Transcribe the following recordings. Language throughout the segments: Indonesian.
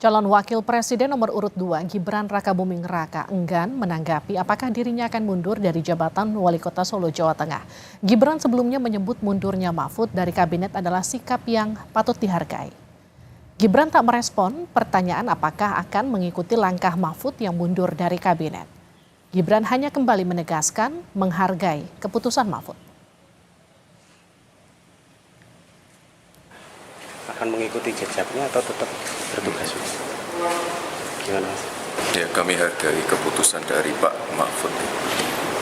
Calon Wakil Presiden nomor urut 2 Gibran Rakabuming Raka enggan menanggapi apakah dirinya akan mundur dari jabatan Wali Kota Solo, Jawa Tengah. Gibran sebelumnya menyebut mundurnya Mahfud dari kabinet adalah sikap yang patut dihargai. Gibran tak merespon pertanyaan apakah akan mengikuti langkah Mahfud yang mundur dari kabinet. Gibran hanya kembali menegaskan menghargai keputusan Mahfud. Akan mengikuti jejaknya atau tetap bertugas? Gimana, Mas? Ya, kami hargai keputusan dari Pak Mahfud.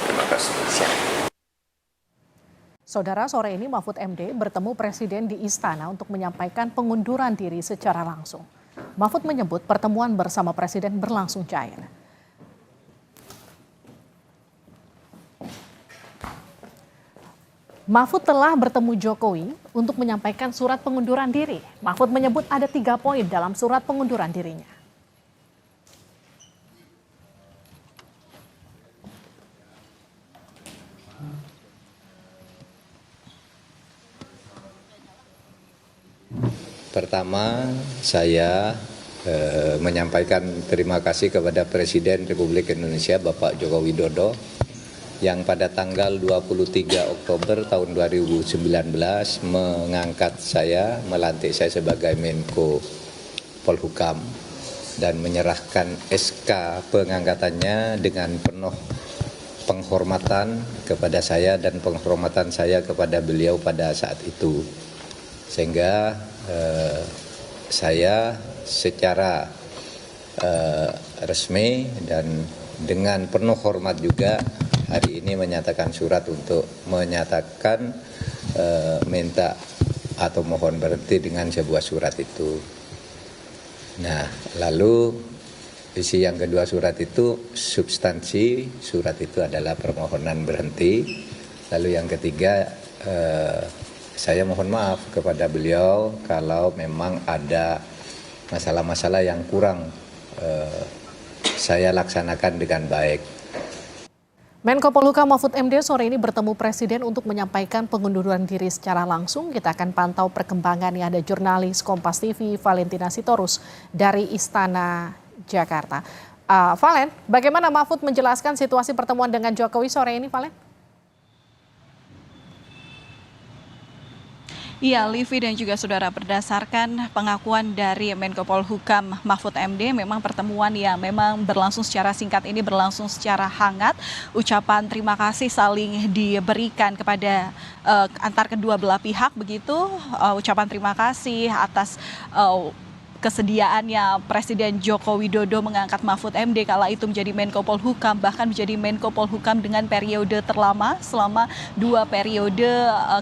Terima kasih. Siap. Saudara, sore ini Mahfud MD bertemu Presiden di Istana untuk menyampaikan pengunduran diri secara langsung. Mahfud menyebut pertemuan bersama Presiden berlangsung cair. Mahfud telah bertemu Jokowi untuk menyampaikan surat pengunduran diri. Mahfud menyebut ada 3 poin dalam surat pengunduran dirinya. Pertama, saya menyampaikan terima kasih kepada Presiden Republik Indonesia Bapak Joko Widodo yang pada tanggal 23 Oktober tahun 2019 mengangkat saya, melantik saya sebagai Menko Polhukam dan menyerahkan SK pengangkatannya dengan penuh penghormatan kepada saya dan penghormatan saya kepada beliau pada saat itu. Sehingga saya secara resmi dan dengan penuh hormat juga hari ini menyatakan surat untuk menyatakan minta atau mohon berhenti dengan sebuah surat itu. Nah, lalu isi yang kedua surat itu, substansi surat itu adalah permohonan berhenti. Lalu yang ketiga, saya mohon maaf kepada beliau kalau memang ada masalah-masalah yang kurang saya laksanakan dengan baik. Menko Polhukam Mahfud MD sore ini bertemu Presiden untuk menyampaikan pengunduran diri secara langsung. Kita akan pantau perkembangannya. Ada jurnalis Kompas TV Valentina Sitorus dari Istana Jakarta. Valen, bagaimana Mahfud menjelaskan situasi pertemuan dengan Jokowi sore ini, Valen? Iya, Livi dan juga saudara, berdasarkan pengakuan dari Menko Polhukam Mahfud MD, memang pertemuan yang memang berlangsung secara singkat ini berlangsung secara hangat. Ucapan terima kasih saling diberikan kepada antar kedua belah pihak begitu. Ucapan terima kasih atas kesediaannya Presiden Joko Widodo mengangkat Mahfud MD kala itu menjadi Menko Polhukam, bahkan menjadi Menko Polhukam dengan periode terlama selama 2 periode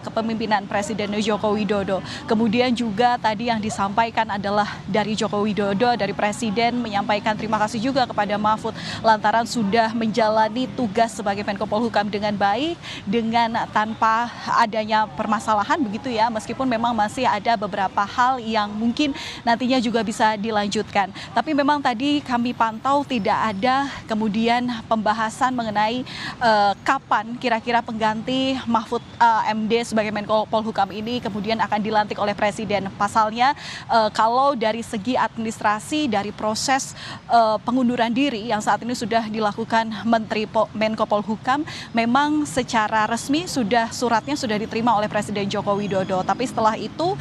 kepemimpinan Presiden Joko Widodo. Kemudian juga tadi yang disampaikan adalah dari Joko Widodo, dari Presiden menyampaikan terima kasih juga kepada Mahfud lantaran sudah menjalani tugas sebagai Menko Polhukam dengan baik, dengan tanpa adanya permasalahan begitu ya, meskipun memang masih ada beberapa hal yang mungkin nantinya juga bisa dilanjutkan. Tapi memang tadi kami pantau tidak ada kemudian pembahasan mengenai kapan kira-kira pengganti Mahfud MD sebagai Menko Polhukam ini kemudian akan dilantik oleh Presiden. Pasalnya kalau dari segi administrasi dari proses pengunduran diri yang saat ini sudah dilakukan Menko Polhukam, memang secara resmi suratnya sudah diterima oleh Presiden Joko Widodo. Tapi setelah itu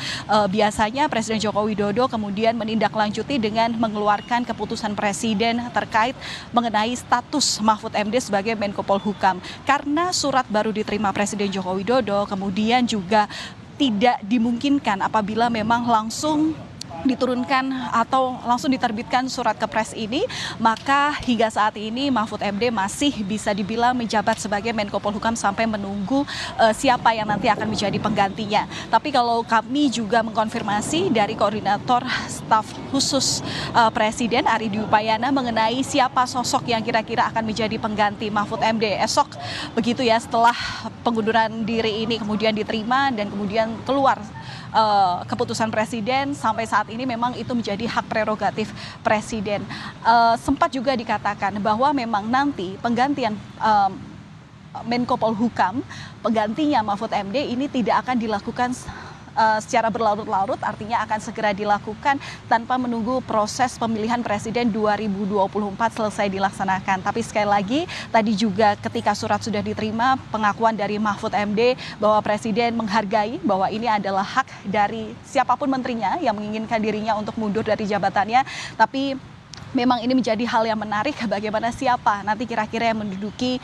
biasanya Presiden Joko Widodo kemudian menindaklanjuti dengan mengeluarkan keputusan Presiden terkait mengenai status Mahfud MD sebagai Menko Polhukam. Karena surat baru diterima Presiden Joko Widodo, kemudian juga tidak dimungkinkan apabila memang langsung diturunkan atau langsung diterbitkan surat kepres ini, maka hingga saat ini Mahfud MD masih bisa dibilang menjabat sebagai Menko Polhukam sampai menunggu siapa yang nanti akan menjadi penggantinya. Tapi kalau kami juga mengkonfirmasi dari koordinator staf khusus Presiden Ari Dwi Payana mengenai siapa sosok yang kira-kira akan menjadi pengganti Mahfud MD esok begitu ya, setelah pengunduran diri ini kemudian diterima dan kemudian keluar keputusan Presiden, sampai saat ini memang itu menjadi hak prerogatif Presiden. Sempat juga dikatakan bahwa memang nanti penggantian Menko Polhukam, penggantinya Mahfud MD ini tidak akan dilakukan secara berlarut-larut, artinya akan segera dilakukan tanpa menunggu proses pemilihan presiden 2024 selesai dilaksanakan. Tapi sekali lagi, tadi juga ketika surat sudah diterima, pengakuan dari Mahfud MD bahwa presiden menghargai bahwa ini adalah hak dari siapapun menterinya yang menginginkan dirinya untuk mundur dari jabatannya, tapi memang ini menjadi hal yang menarik bagaimana siapa nanti kira-kira yang menduduki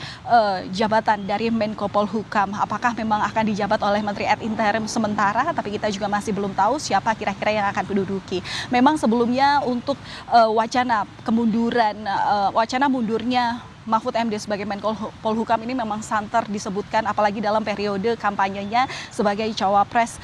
jabatan dari Menko Polhukam. Apakah memang akan dijabat oleh Menteri ad interim sementara, tapi kita juga masih belum tahu siapa kira-kira yang akan menduduki. Memang sebelumnya untuk wacana mundurnya Mahfud MD sebagai Menko Polhukam ini memang santer disebutkan, apalagi dalam periode kampanyenya sebagai cawapres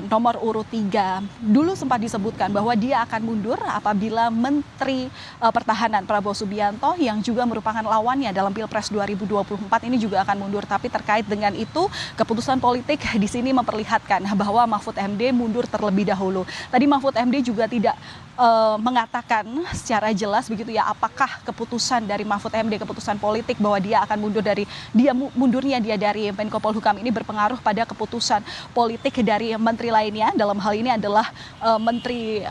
nomor urut 3. Dulu sempat disebutkan bahwa dia akan mundur apabila Menteri Pertahanan Prabowo Subianto yang juga merupakan lawannya dalam Pilpres 2024 ini juga akan mundur. Tapi terkait dengan itu, keputusan politik di sini memperlihatkan bahwa Mahfud MD mundur terlebih dahulu. Tadi Mahfud MD juga tidak mengatakan secara jelas begitu ya, apakah keputusan dari Mahfud MD, keputusan politik bahwa dia akan mundurnya dari Menko Polhukam ini berpengaruh pada keputusan politik dari menteri lainnya. Dalam hal ini adalah Menteri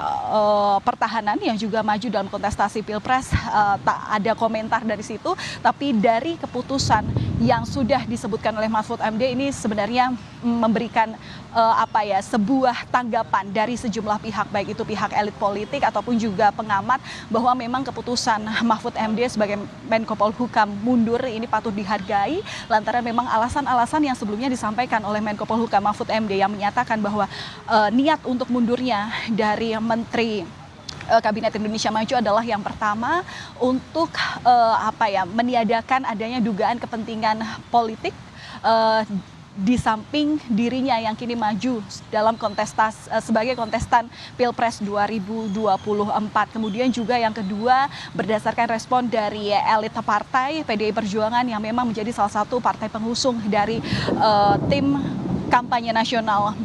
Pertahanan yang juga maju dalam kontestasi Pilpres. Tak ada komentar dari situ, tapi dari keputusan yang sudah disebutkan oleh Mahfud MD ini sebenarnya memberikan sebuah tanggapan dari sejumlah pihak, baik itu pihak elit politik ataupun juga pengamat, bahwa memang keputusan Mahfud MD sebagai Menko Polhukam mundur ini patut dihargai lantaran memang alasan-alasan yang sebelumnya disampaikan oleh Menko Polhukam Mahfud MD yang menyatakan bahwa niat untuk mundurnya dari Menteri Kabinet Indonesia Maju adalah yang pertama untuk meniadakan adanya dugaan kepentingan politik di samping dirinya yang kini maju dalam sebagai kontestan Pilpres 2024. Kemudian juga yang kedua, berdasarkan respon dari elit partai PDI Perjuangan yang memang menjadi salah satu partai pengusung dari tim kampanye nasional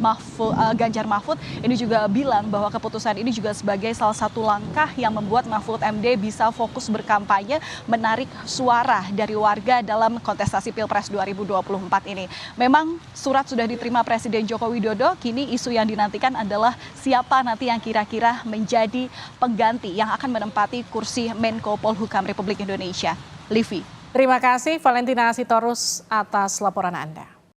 Ganjar Mahfud, ini juga bilang bahwa keputusan ini juga sebagai salah satu langkah yang membuat Mahfud MD bisa fokus berkampanye, menarik suara dari warga dalam kontestasi Pilpres 2024 ini. Memang surat sudah diterima Presiden Joko Widodo, kini isu yang dinantikan adalah siapa nanti yang kira-kira menjadi pengganti yang akan menempati kursi Menko Polhukam Republik Indonesia. Livi. Terima kasih Valentina Sitorus atas laporan Anda.